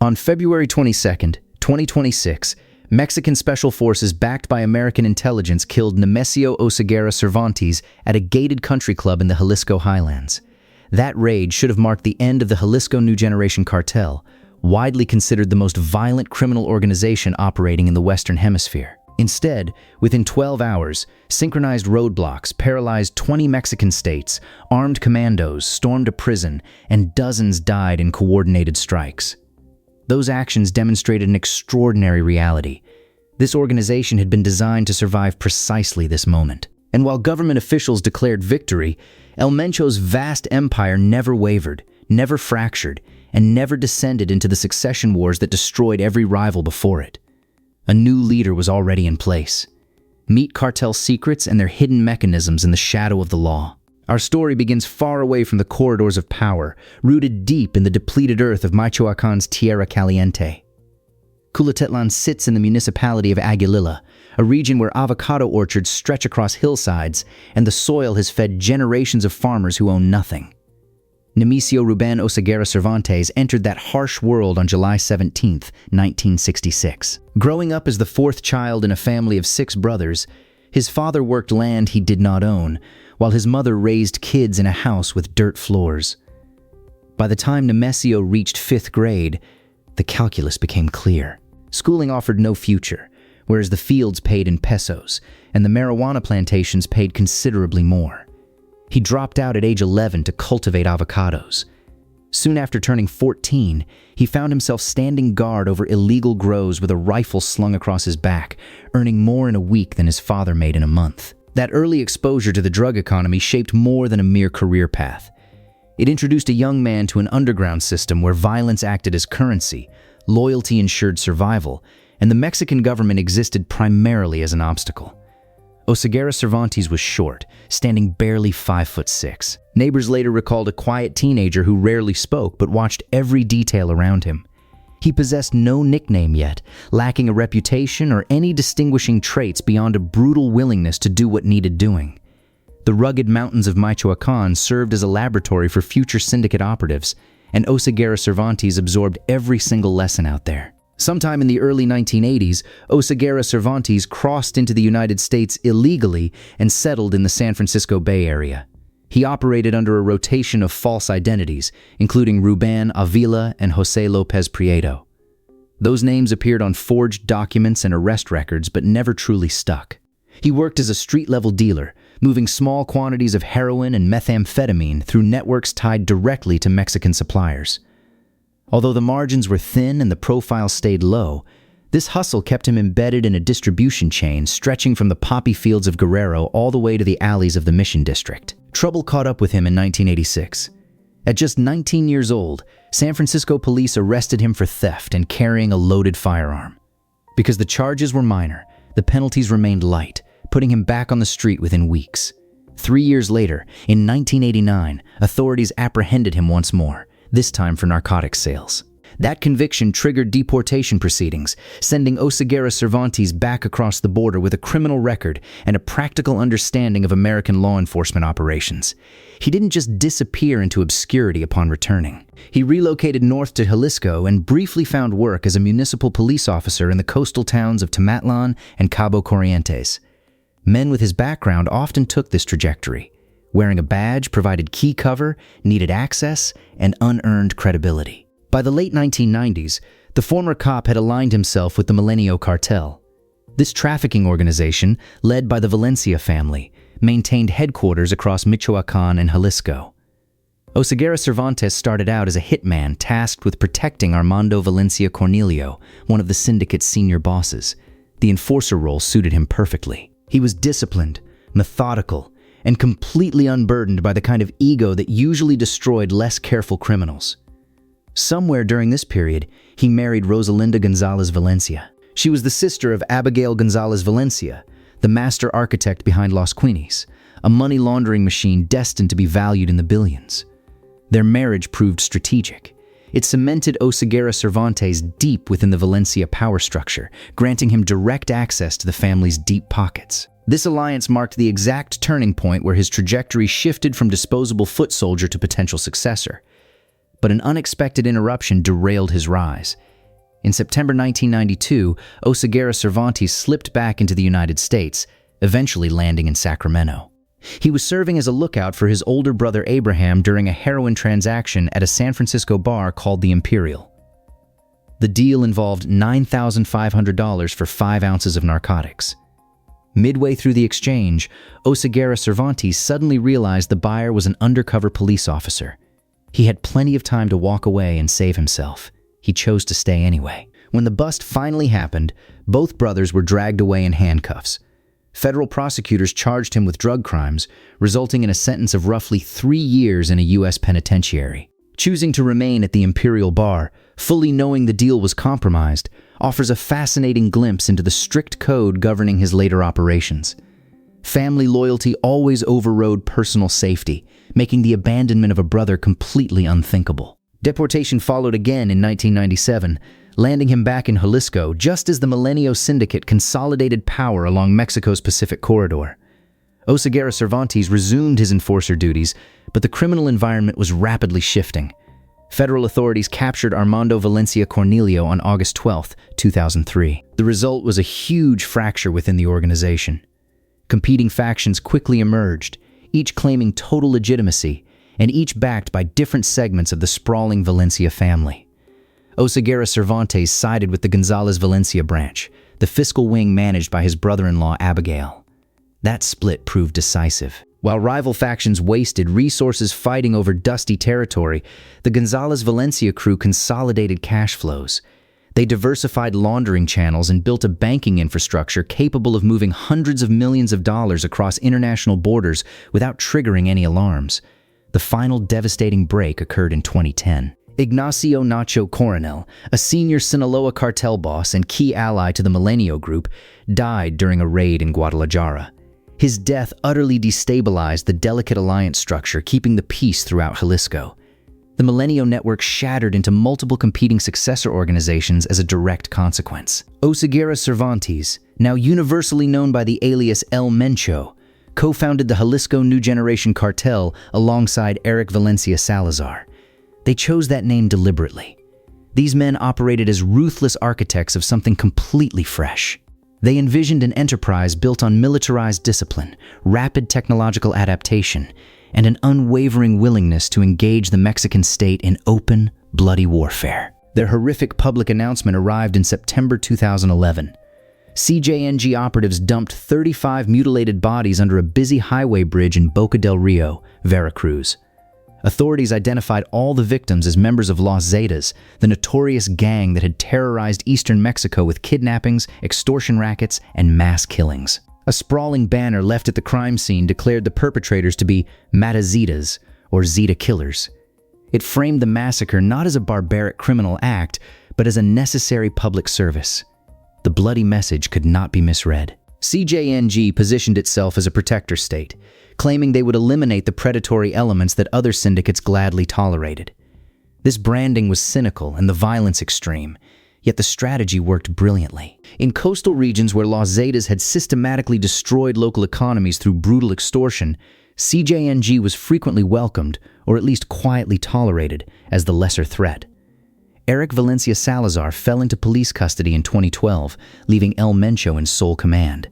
On February 22, 2026, Mexican Special Forces backed by American intelligence killed Nemesio Oseguera Cervantes at a gated country club in the Jalisco highlands. That raid should have marked the end of the Jalisco New Generation Cartel, widely considered the most violent criminal organization operating in the Western Hemisphere. Instead, within 12 hours, synchronized roadblocks paralyzed 20 Mexican states, armed commandos stormed a prison, and dozens died in coordinated strikes. Those actions demonstrated an extraordinary reality. This organization had been designed to survive precisely this moment. And while government officials declared victory, El Mencho's vast empire never wavered, never fractured, and never descended into the succession wars that destroyed every rival before it. A new leader was already in place. Meet cartel secrets and their hidden mechanisms in the shadow of the law. Our story begins far away from the corridors of power, rooted deep in the depleted earth of Michoacan's Tierra Caliente. Culatetlan sits in the municipality of Aguililla, a region where avocado orchards stretch across hillsides and the soil has fed generations of farmers who own nothing. Nemesio Ruben Oseguera Cervantes entered that harsh world on July 17, 1966. Growing up as the fourth child in a family of 6 brothers, his father worked land he did not own, while his mother raised kids in a house with dirt floors. By the time Nemesio reached 5th grade, the calculus became clear. Schooling offered no future, whereas the fields paid in pesos, and the marijuana plantations paid considerably more. He dropped out at age 11 to cultivate avocados. Soon after turning 14, he found himself standing guard over illegal grows with a rifle slung across his back, earning more in a week than his father made in a month. That early exposure to the drug economy shaped more than a mere career path. It introduced a young man to an underground system where violence acted as currency, loyalty ensured survival, and the Mexican government existed primarily as an obstacle. Oseguera Cervantes was short, standing barely 5'6". Neighbors later recalled a quiet teenager who rarely spoke but watched every detail around him. He possessed no nickname yet, lacking a reputation or any distinguishing traits beyond a brutal willingness to do what needed doing. The rugged mountains of Michoacan served as a laboratory for future syndicate operatives, and Oseguera Cervantes absorbed every single lesson out there. Sometime in the early 1980s, Oseguera Cervantes crossed into the United States illegally and settled in the San Francisco Bay Area. He operated under a rotation of false identities, including Ruben Avila and Jose Lopez Prieto. Those names appeared on forged documents and arrest records, but never truly stuck. He worked as a street-level dealer, moving small quantities of heroin and methamphetamine through networks tied directly to Mexican suppliers. Although the margins were thin and the profile stayed low, this hustle kept him embedded in a distribution chain stretching from the poppy fields of Guerrero all the way to the alleys of the Mission District. Trouble caught up with him in 1986. At just 19 years old, San Francisco police arrested him for theft and carrying a loaded firearm. Because the charges were minor, the penalties remained light, putting him back on the street within weeks. 3 years later, in 1989, authorities apprehended him once more, this time for narcotics sales. That conviction triggered deportation proceedings, sending Oseguera Cervantes back across the border with a criminal record and a practical understanding of American law enforcement operations. He didn't just disappear into obscurity upon returning. He relocated north to Jalisco and briefly found work as a municipal police officer in the coastal towns of Tematlan and Cabo Corrientes. Men with his background often took this trajectory. Wearing a badge provided key cover, needed access, and unearned credibility. By the late 1990s, the former cop had aligned himself with the Milenio Cartel. This trafficking organization, led by the Valencia family, maintained headquarters across Michoacan and Jalisco. Oseguera Cervantes started out as a hitman tasked with protecting Armando Valencia Cornelio, one of the syndicate's senior bosses. The enforcer role suited him perfectly. He was disciplined, methodical, and completely unburdened by the kind of ego that usually destroyed less careful criminals. Somewhere during this period, he married Rosalinda Gonzalez Valencia. She was the sister of Abigail Gonzalez Valencia, the master architect behind Los Queenies, a money laundering machine destined to be valued in the billions. Their marriage proved strategic. It cemented Oseguera Cervantes deep within the Valencia power structure, granting him direct access to the family's deep pockets. This alliance marked the exact turning point where his trajectory shifted from disposable foot soldier to potential successor. But an unexpected interruption derailed his rise. In September 1992, Oseguera Cervantes slipped back into the United States, eventually landing in Sacramento. He was serving as a lookout for his older brother Abraham during a heroin transaction at a San Francisco bar called the Imperial. The deal involved $9,500 for 5 ounces of narcotics. Midway through the exchange, Oseguera Cervantes suddenly realized the buyer was an undercover police officer. He had plenty of time to walk away and save himself. He chose to stay anyway. When the bust finally happened, both brothers were dragged away in handcuffs. Federal prosecutors charged him with drug crimes, resulting in a sentence of roughly 3 years in a U.S. penitentiary. Choosing to remain at the Imperial Bar, fully knowing the deal was compromised, offers a fascinating glimpse into the strict code governing his later operations. Family loyalty always overrode personal safety, making the abandonment of a brother completely unthinkable. Deportation followed again in 1997, landing him back in Jalisco just as the Milenio Syndicate consolidated power along Mexico's Pacific corridor. Oseguera Cervantes resumed his enforcer duties, but the criminal environment was rapidly shifting. Federal authorities captured Armando Valencia Cornelio on August 12, 2003. The result was a huge fracture within the organization. Competing factions quickly emerged, each claiming total legitimacy, and each backed by different segments of the sprawling Valencia family. Oseguera Cervantes sided with the Gonzalez Valencia branch, the fiscal wing managed by his brother-in-law Abigail. That split proved decisive. While rival factions wasted resources fighting over dusty territory, the Gonzalez Valencia crew consolidated cash flows. They diversified laundering channels and built a banking infrastructure capable of moving hundreds of millions of dollars across international borders without triggering any alarms. The final devastating break occurred in 2010. Ignacio Nacho Coronel, a senior Sinaloa cartel boss and key ally to the Milenio Group, died during a raid in Guadalajara. His death utterly destabilized the delicate alliance structure, keeping the peace throughout Jalisco. The Milenio network shattered into multiple competing successor organizations as a direct consequence. Oseguera Cervantes, now universally known by the alias El Mencho, co-founded the Jalisco New Generation Cartel alongside Eric Valencia Salazar. They chose that name deliberately. These men operated as ruthless architects of something completely fresh. They envisioned an enterprise built on militarized discipline, rapid technological adaptation, and an unwavering willingness to engage the Mexican state in open, bloody warfare. Their horrific public announcement arrived in September 2011. CJNG operatives dumped 35 mutilated bodies under a busy highway bridge in Boca del Rio, Veracruz. Authorities identified all the victims as members of Los Zetas, the notorious gang that had terrorized eastern Mexico with kidnappings, extortion rackets, and mass killings. A sprawling banner left at the crime scene declared the perpetrators to be Matazetas, or Zeta killers. It framed the massacre not as a barbaric criminal act, but as a necessary public service. The bloody message could not be misread. CJNG positioned itself as a protector state, claiming they would eliminate the predatory elements that other syndicates gladly tolerated. This branding was cynical and the violence extreme, yet the strategy worked brilliantly. In coastal regions where Los Zetas had systematically destroyed local economies through brutal extortion, CJNG was frequently welcomed, or at least quietly tolerated, as the lesser threat. Eric Valencia Salazar fell into police custody in 2012, leaving El Mencho in sole command.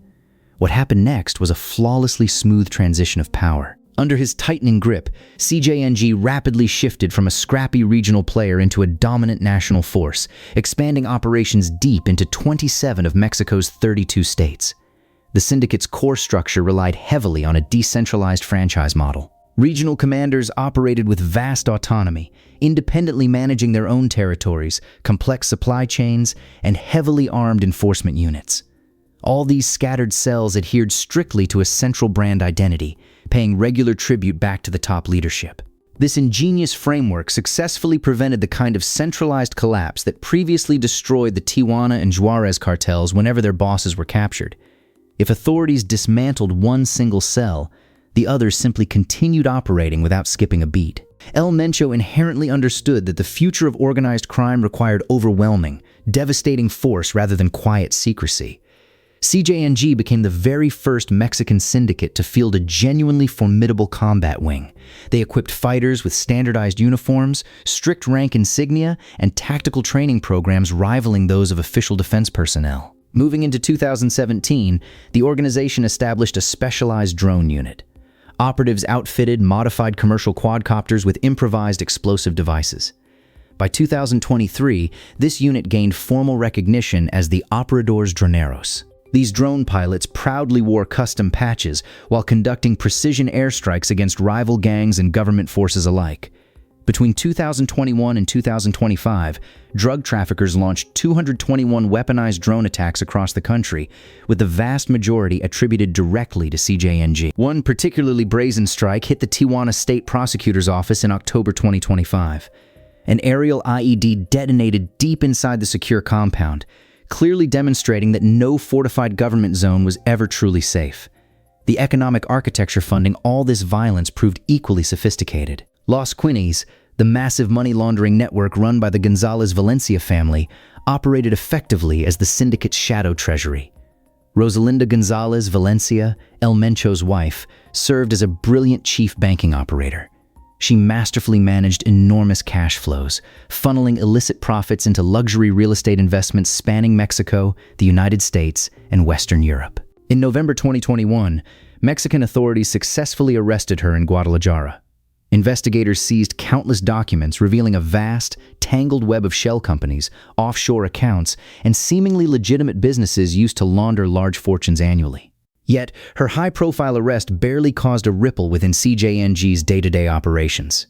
What happened next was a flawlessly smooth transition of power. Under his tightening grip, CJNG rapidly shifted from a scrappy regional player into a dominant national force, expanding operations deep into 27 of Mexico's 32 states. The syndicate's core structure relied heavily on a decentralized franchise model. Regional commanders operated with vast autonomy, independently managing their own territories, complex supply chains, and heavily armed enforcement units. All these scattered cells adhered strictly to a central brand identity, paying regular tribute back to the top leadership. This ingenious framework successfully prevented the kind of centralized collapse that previously destroyed the Tijuana and Juarez cartels whenever their bosses were captured. If authorities dismantled one single cell, the others simply continued operating without skipping a beat. El Mencho inherently understood that the future of organized crime required overwhelming, devastating force rather than quiet secrecy. CJNG became the very first Mexican syndicate to field a genuinely formidable combat wing. They equipped fighters with standardized uniforms, strict rank insignia, and tactical training programs rivaling those of official defense personnel. Moving into 2017, the organization established a specialized drone unit. Operatives outfitted modified commercial quadcopters with improvised explosive devices. By 2023, this unit gained formal recognition as the Operadores Droneros. These drone pilots proudly wore custom patches while conducting precision airstrikes against rival gangs and government forces alike. Between 2021 and 2025, drug traffickers launched 221 weaponized drone attacks across the country, with the vast majority attributed directly to CJNG. One particularly brazen strike hit the Tijuana State Prosecutor's Office in October 2025. An aerial IED detonated deep inside the secure compound, clearly demonstrating that no fortified government zone was ever truly safe. The economic architecture funding all this violence proved equally sophisticated. Los Quinis, the massive money laundering network run by the Gonzalez Valencia family, operated effectively as the syndicate's shadow treasury. Rosalinda Gonzalez Valencia, El Mencho's wife, served as a brilliant chief banking operator. She masterfully managed enormous cash flows, funneling illicit profits into luxury real estate investments spanning Mexico, the United States, and Western Europe. In November 2021, Mexican authorities successfully arrested her in Guadalajara. Investigators seized countless documents revealing a vast, tangled web of shell companies, offshore accounts, and seemingly legitimate businesses used to launder large fortunes annually. Yet, her high-profile arrest barely caused a ripple within CJNG's day-to-day operations.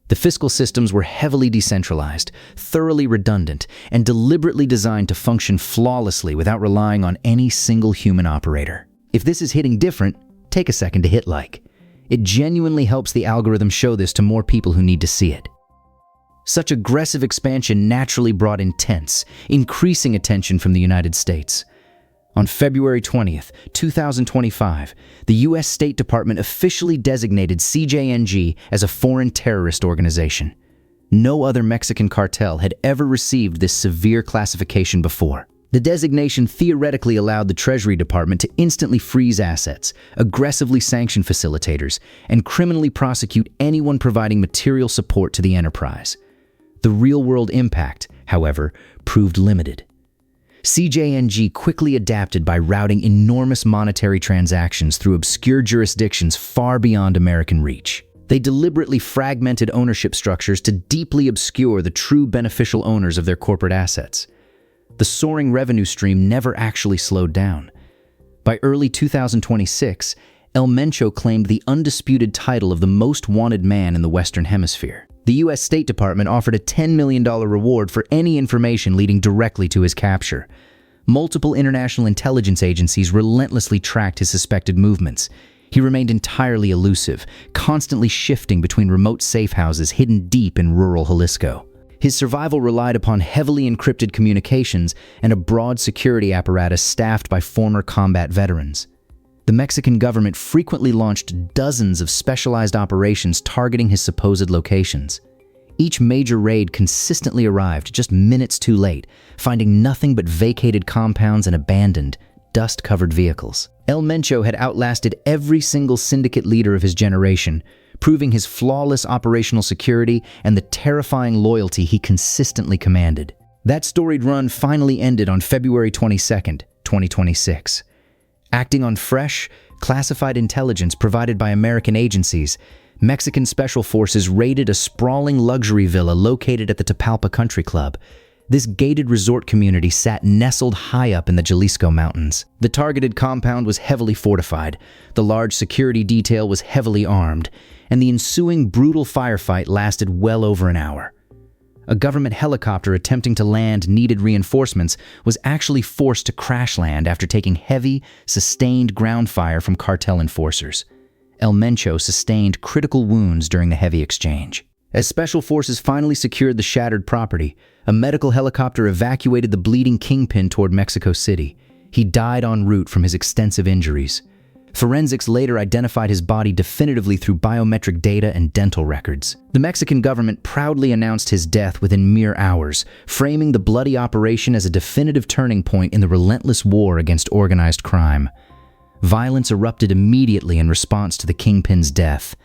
The fiscal systems were heavily decentralized, thoroughly redundant, and deliberately designed to function flawlessly without relying on any single human operator. If this is hitting different, take a second to hit like. It genuinely helps the algorithm show this to more people who need to see it. Such aggressive expansion naturally brought intense, increasing attention from the United States. On February 20th, 2025, the U.S. State Department officially designated CJNG as a foreign terrorist organization. No other Mexican cartel had ever received this severe classification before. The designation theoretically allowed the Treasury Department to instantly freeze assets, aggressively sanction facilitators, and criminally prosecute anyone providing material support to the enterprise. The real-world impact, however, proved limited. CJNG quickly adapted by routing enormous monetary transactions through obscure jurisdictions far beyond American reach. They deliberately fragmented ownership structures to deeply obscure the true beneficial owners of their corporate assets. The soaring revenue stream never actually slowed down. By early 2026, El Mencho claimed the undisputed title of the most wanted man in the Western Hemisphere. The U.S. State Department offered a $10 million reward for any information leading directly to his capture. Multiple international intelligence agencies relentlessly tracked his suspected movements. He remained entirely elusive, constantly shifting between remote safe houses hidden deep in rural Jalisco. His survival relied upon heavily encrypted communications and a broad security apparatus staffed by former combat veterans. The Mexican government frequently launched dozens of specialized operations targeting his supposed locations. Each major raid consistently arrived just minutes too late, finding nothing but vacated compounds and abandoned, dust-covered vehicles. El Mencho had outlasted every single syndicate leader of his generation, proving his flawless operational security and the terrifying loyalty he consistently commanded. That storied run finally ended on February 22nd, 2026. Acting on fresh, classified intelligence provided by American agencies, Mexican special forces raided a sprawling luxury villa located at the Tapalpa Country Club. This gated resort community sat nestled high up in the Jalisco Mountains. The targeted compound was heavily fortified, the large security detail was heavily armed, and the ensuing brutal firefight lasted well over an hour. A government helicopter attempting to land needed reinforcements was actually forced to crash land after taking heavy, sustained ground fire from cartel enforcers. El Mencho sustained critical wounds during the heavy exchange. As special forces finally secured the shattered property, a medical helicopter evacuated the bleeding Kingpin toward Mexico City. He died en route from his extensive injuries. Forensics later identified his body definitively through biometric data and dental records. The Mexican government proudly announced his death within mere hours, framing the bloody operation as a definitive turning point in the relentless war against organized crime. Violence erupted immediately in response to the Kingpin's death.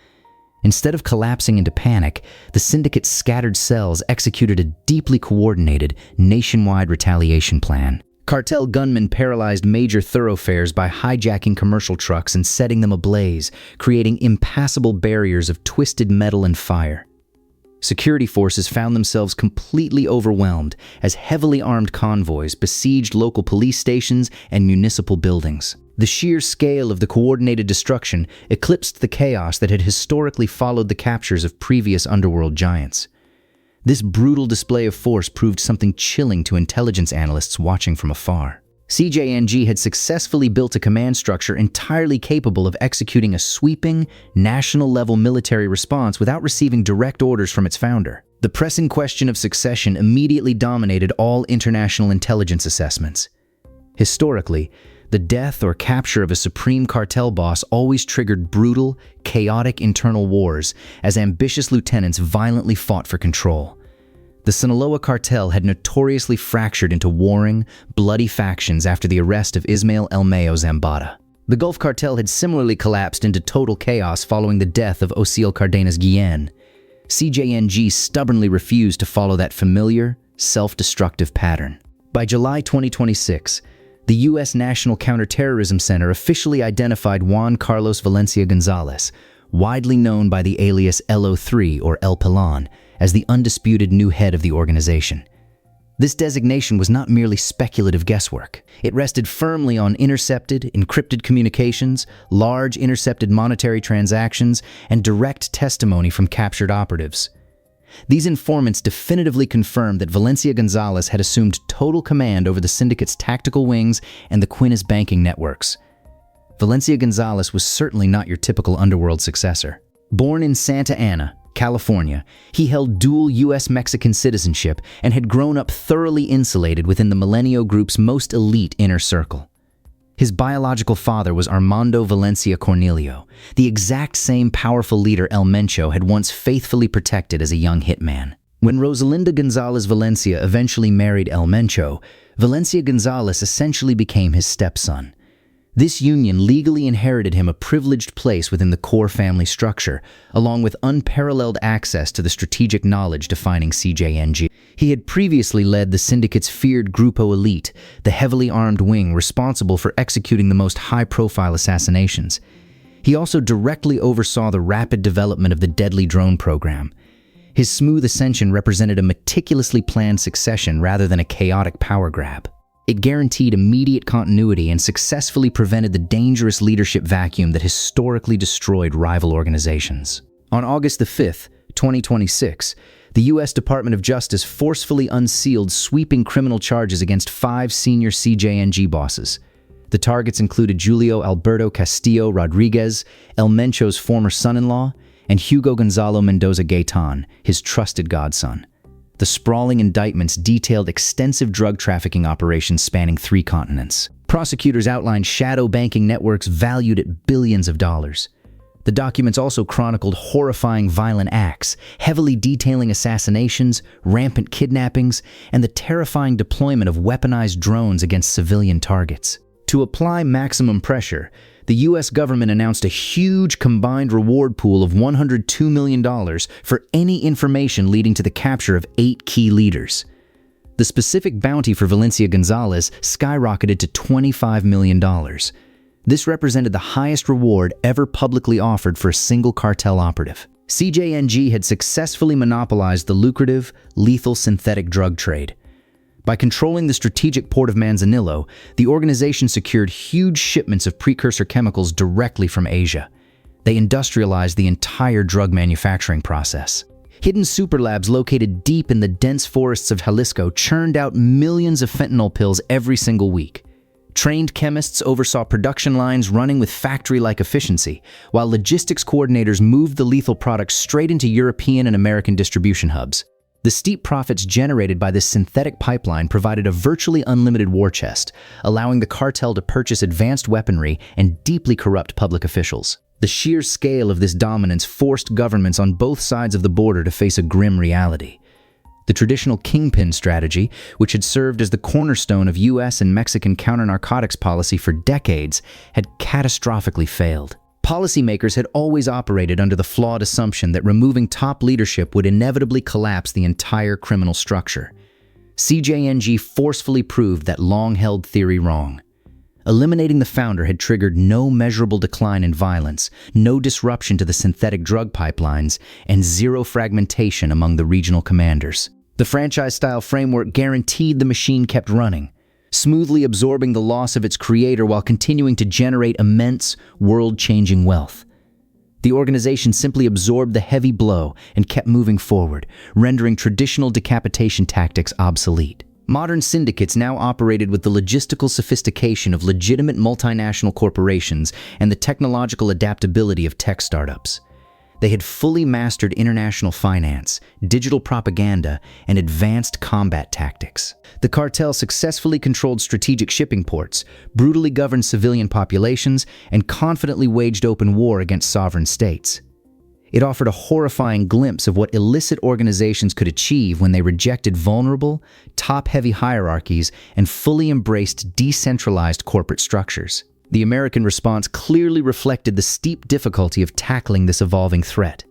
Instead of collapsing into panic, the syndicate's scattered cells executed a deeply coordinated, nationwide retaliation plan. Cartel gunmen paralyzed major thoroughfares by hijacking commercial trucks and setting them ablaze, creating impassable barriers of twisted metal and fire. Security forces found themselves completely overwhelmed as heavily armed convoys besieged local police stations and municipal buildings. The sheer scale of the coordinated destruction eclipsed the chaos that had historically followed the captures of previous underworld giants. This brutal display of force proved something chilling to intelligence analysts watching from afar. CJNG had successfully built a command structure entirely capable of executing a sweeping, national-level military response without receiving direct orders from its founder. The pressing question of succession immediately dominated all international intelligence assessments. Historically, the death or capture of a supreme cartel boss always triggered brutal, chaotic internal wars as ambitious lieutenants violently fought for control. The Sinaloa cartel had notoriously fractured into warring, bloody factions after the arrest of Ismael El Mayo Zambada. The Gulf cartel had similarly collapsed into total chaos following the death of Osiel Cardenas Guillen. CJNG stubbornly refused to follow that familiar, self-destructive pattern. By July 2026, the U.S. National Counterterrorism Center officially identified Juan Carlos Valencia Gonzalez, widely known by the alias LO3 or El Pelon, as the undisputed new head of the organization. This designation was not merely speculative guesswork. It rested firmly on intercepted, encrypted communications, large intercepted monetary transactions, and direct testimony from captured operatives. These informants definitively confirmed that Valencia Gonzalez had assumed total command over the syndicate's tactical wings and the Quinas banking networks. Valencia Gonzalez was certainly not your typical underworld successor. Born in Santa Ana, California, he held dual U.S.-Mexican citizenship and had grown up thoroughly insulated within the Milenio Group's most elite inner circle. His biological father was Armando Valencia Cornelio, the exact same powerful leader El Mencho had once faithfully protected as a young hitman. When Rosalinda Gonzalez Valencia eventually married El Mencho, Valencia Gonzalez essentially became his stepson. This union legally inherited him a privileged place within the core family structure, along with unparalleled access to the strategic knowledge defining CJNG. He had previously led the syndicate's feared Grupo Elite, the heavily armed wing responsible for executing the most high-profile assassinations. He also directly oversaw the rapid development of the deadly drone program. His smooth ascension represented a meticulously planned succession rather than a chaotic power grab. It guaranteed immediate continuity and successfully prevented the dangerous leadership vacuum that historically destroyed rival organizations. On August 5, 2026, the U.S. Department of Justice forcefully unsealed sweeping criminal charges against 5 senior CJNG bosses. The targets included Julio Alberto Castillo Rodriguez, El Mencho's former son-in-law, and Hugo Gonzalo Mendoza Gaitan, his trusted godson. The sprawling indictments detailed extensive drug trafficking operations spanning 3 continents. Prosecutors outlined shadow banking networks valued at billions of dollars. The documents also chronicled horrifying violent acts, heavily detailing assassinations, rampant kidnappings, and the terrifying deployment of weaponized drones against civilian targets. To apply maximum pressure, the U.S. government announced a huge combined reward pool of $102 million for any information leading to the capture of 8 key leaders. The specific bounty for Valencia Gonzalez skyrocketed to $25 million. This represented the highest reward ever publicly offered for a single cartel operative. CJNG had successfully monopolized the lucrative, lethal synthetic drug trade. By controlling the strategic port of Manzanillo, the organization secured huge shipments of precursor chemicals directly from Asia. They industrialized the entire drug manufacturing process. Hidden superlabs located deep in the dense forests of Jalisco churned out millions of fentanyl pills every single week. Trained chemists oversaw production lines running with factory-like efficiency, while logistics coordinators moved the lethal products straight into European and American distribution hubs. The steep profits generated by this synthetic pipeline provided a virtually unlimited war chest, allowing the cartel to purchase advanced weaponry and deeply corrupt public officials. The sheer scale of this dominance forced governments on both sides of the border to face a grim reality. The traditional Kingpin strategy, which had served as the cornerstone of U.S. and Mexican counter-narcotics policy for decades, had catastrophically failed. Policymakers had always operated under the flawed assumption that removing top leadership would inevitably collapse the entire criminal structure. CJNG forcefully proved that long-held theory wrong. Eliminating the founder had triggered no measurable decline in violence, no disruption to the synthetic drug pipelines, and zero fragmentation among the regional commanders. The franchise-style framework guaranteed the machine kept running, smoothly absorbing the loss of its creator while continuing to generate immense, world-changing wealth. The organization simply absorbed the heavy blow and kept moving forward, rendering traditional decapitation tactics obsolete. Modern syndicates now operated with the logistical sophistication of legitimate multinational corporations and the technological adaptability of tech startups. They had fully mastered international finance, digital propaganda, and advanced combat tactics. The cartel successfully controlled strategic shipping ports, brutally governed civilian populations, and confidently waged open war against sovereign states. It offered a horrifying glimpse of what illicit organizations could achieve when they rejected vulnerable, top-heavy hierarchies and fully embraced decentralized corporate structures. The American response clearly reflected the steep difficulty of tackling this evolving threat.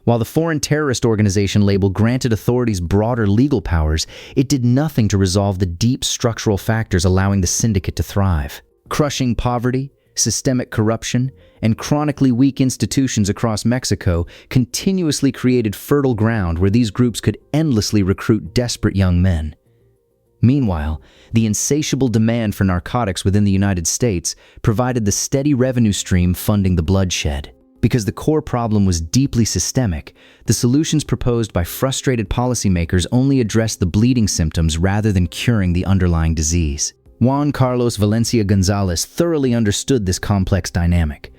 While the foreign terrorist organization label granted authorities broader legal powers, it did nothing to resolve the deep structural factors allowing the syndicate to thrive. Crushing poverty, systemic corruption, and chronically weak institutions across Mexico continuously created fertile ground where these groups could endlessly recruit desperate young men. Meanwhile, the insatiable demand for narcotics within the United States provided the steady revenue stream funding the bloodshed. Because the core problem was deeply systemic, the solutions proposed by frustrated policymakers only addressed the bleeding symptoms rather than curing the underlying disease. Juan Carlos Valencia Gonzalez thoroughly understood this complex dynamic.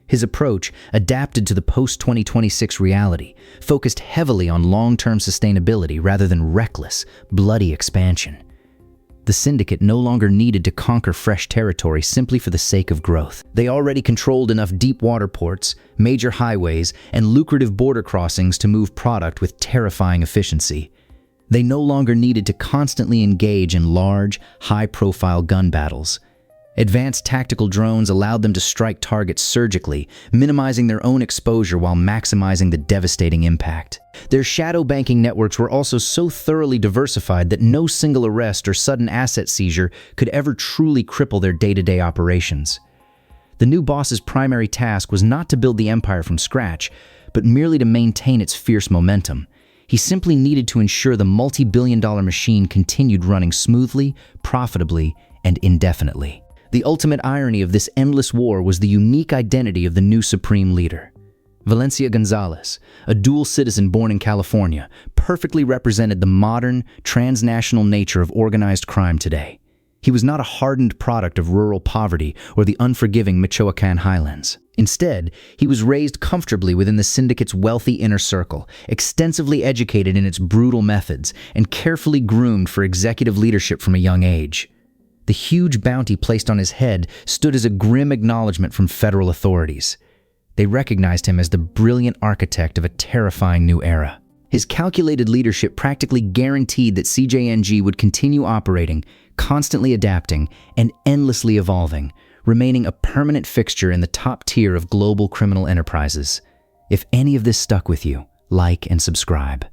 His approach, adapted to the post-2026 reality, focused heavily on long-term sustainability rather than reckless, bloody expansion. The syndicate no longer needed to conquer fresh territory simply for the sake of growth. They already controlled enough deep water ports, major highways, and lucrative border crossings to move product with terrifying efficiency. They no longer needed to constantly engage in large, high-profile gun battles. Advanced tactical drones allowed them to strike targets surgically, minimizing their own exposure while maximizing the devastating impact. Their shadow banking networks were also so thoroughly diversified that no single arrest or sudden asset seizure could ever truly cripple their day-to-day operations. The new boss's primary task was not to build the empire from scratch, but merely to maintain its fierce momentum. He simply needed to ensure the multi-billion-dollar machine continued running smoothly, profitably, and indefinitely. The ultimate irony of this endless war was the unique identity of the new supreme leader. Valencia Gonzalez, a dual citizen born in California, perfectly represented the modern, transnational nature of organized crime today. He was not a hardened product of rural poverty or the unforgiving Michoacan highlands. Instead, he was raised comfortably within the syndicate's wealthy inner circle, extensively educated in its brutal methods, and carefully groomed for executive leadership from a young age. The huge bounty placed on his head stood as a grim acknowledgement from federal authorities. They recognized him as the brilliant architect of a terrifying new era. His calculated leadership practically guaranteed that CJNG would continue operating, constantly adapting, and endlessly evolving, remaining a permanent fixture in the top tier of global criminal enterprises. If any of this stuck with you, like and subscribe.